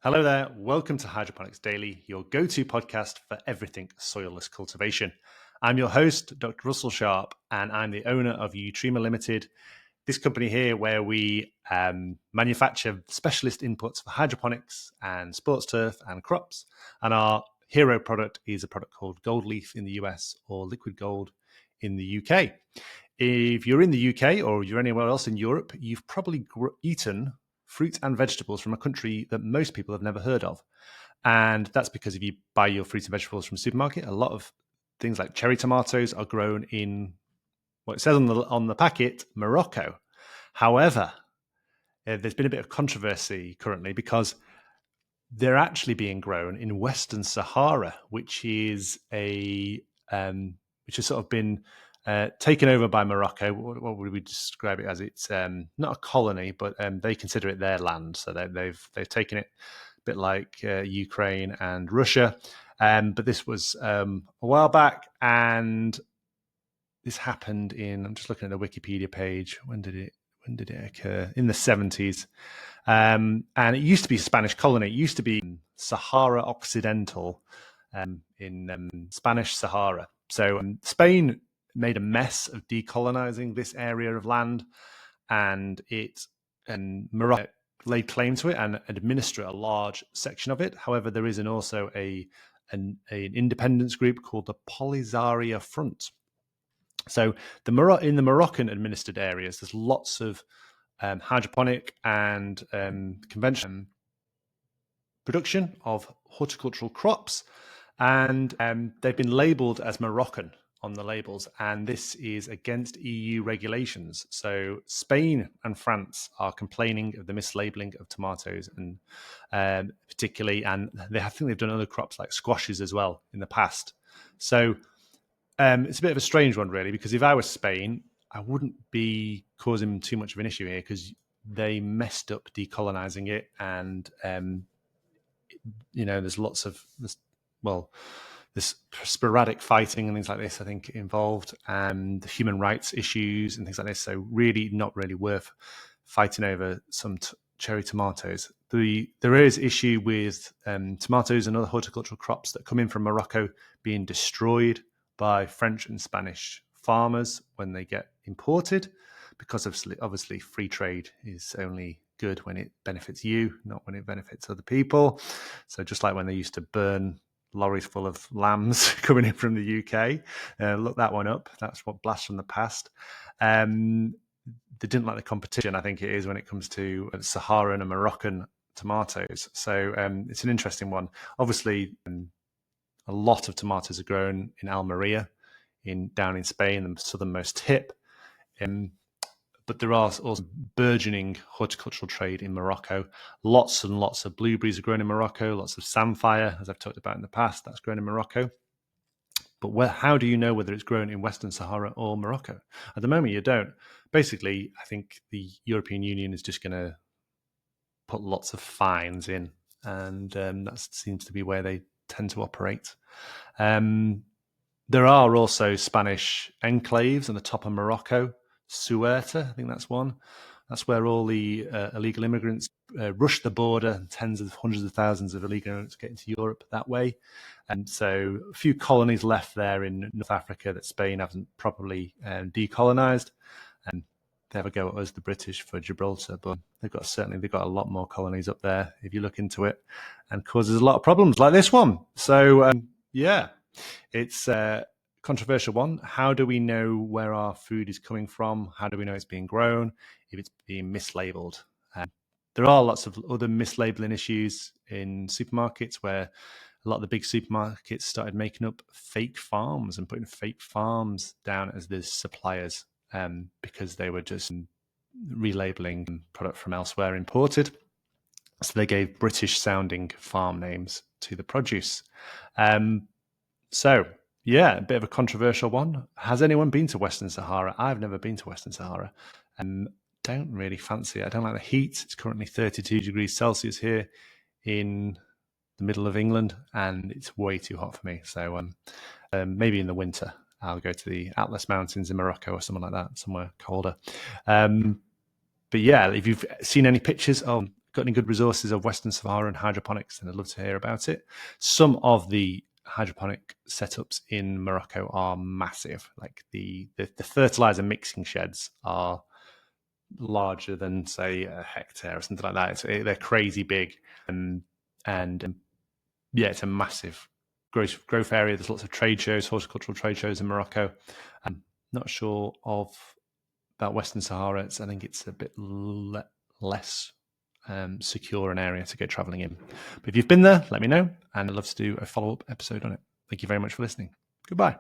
Hello there. Welcome to Hydroponics Daily, your go-to podcast for everything soilless cultivation. I'm your host, Dr. Russell Sharp, and I'm the owner of Utrema Limited, this company here where we manufacture specialist inputs for hydroponics and sports turf and crops. And our hero product is a product called Gold Leaf in the US or Liquid Gold in the UK. If you're in the UK or you're anywhere else in Europe, you've probably eaten fruit and vegetables from a country that most people have never heard of. And that's because if you buy your fruit and vegetables from a supermarket, a lot of things like cherry tomatoes are grown in what it says on the packet, Morocco. However, there's been a bit of controversy currently because they're actually being grown in Western Sahara, which is which has sort of been taken over by Morocco. What would we describe it as? It's not a colony, but they consider it their land. So they've taken it a bit like Ukraine and Russia. But this was a while back, and this happened in. I'm just looking at the Wikipedia page. When did it occur? In the 70s. And it used to be a Spanish colony. It used to be Sahara Occidental in Spanish Sahara. So Spain made a mess of decolonizing this area of land, and Morocco laid claim to it and administer a large section of it. However, there is also an independence group called the Polisario Front. So in the Moroccan administered areas, there's lots of hydroponic and conventional production of horticultural crops, and they've been labelled as Moroccan on the labels, and this is against EU regulations. So Spain and France are complaining of the mislabeling of tomatoes, and particularly, and I think they've done other crops like squashes as well in the past. So it's a bit of a strange one, really, because if I was Spain, I wouldn't be causing too much of an issue here because they messed up decolonizing it, and there's lots of this sporadic fighting and things like this, I think, involved, and human rights issues and things like this. So really not really worth fighting over some cherry tomatoes. There is issue with tomatoes and other horticultural crops that come in from Morocco being destroyed by French and Spanish farmers when they get imported, because obviously free trade is only good when it benefits you, not when it benefits other people. So just like when they used to burn lorries full of lambs coming in from the UK, look that one up. That's what blast from the past. They didn't like the competition, I think it is, when it comes to Saharan and Moroccan tomatoes. So it's an interesting one. Obviously, a lot of tomatoes are grown in Almeria, down in Spain, the southernmost tip. But there are also burgeoning horticultural trade in Morocco. Lots and lots of blueberries are grown in Morocco. Lots of samphire, as I've talked about in the past, that's grown in Morocco. But how do you know whether it's grown in Western Sahara or Morocco? At the moment, you don't. Basically, I think the European Union is just going to put lots of fines in, and that seems to be where they tend to operate. There are also Spanish enclaves on the top of Morocco. Ceuta, I think that's one. That's where all the illegal immigrants rush the border. Hundreds of thousands of illegal immigrants get into Europe that way. And so a few colonies left there in North Africa that Spain hasn't properly decolonized. And they have a go at us, the British, for Gibraltar, but they've got a lot more colonies up there if you look into it, and causes a lot of problems like this one. So it's controversial one. How do we know where our food is coming from? How do we know it's being grown if it's being mislabeled? There are lots of other mislabeling issues in supermarkets, where a lot of the big supermarkets started making up fake farms and putting fake farms down as the suppliers, because they were just relabeling product from elsewhere imported. So they gave British sounding farm names to the produce. Yeah, a bit of a controversial one. Has anyone been to Western Sahara? I've never been to Western Sahara. Don't really fancy it. I don't like the heat. It's currently 32 degrees Celsius here in the middle of England, and it's way too hot for me. So maybe in the winter I'll go to the Atlas Mountains in Morocco or something like that, somewhere colder. But yeah, if you've seen any pictures, got any good resources of Western Sahara and hydroponics, then I'd love to hear about it. Some of the hydroponic setups in Morocco are massive. Like the fertilizer mixing sheds are larger than, say, a hectare or something like that. They're crazy big, and yeah, it's a massive growth area. There's lots of trade shows, horticultural trade shows in Morocco. I'm not sure about Western Sahara. I think it's a bit less secure an area to go traveling in. But if you've been there, let me know, and I'd love to do a follow-up episode on it. Thank you very much for listening. Goodbye.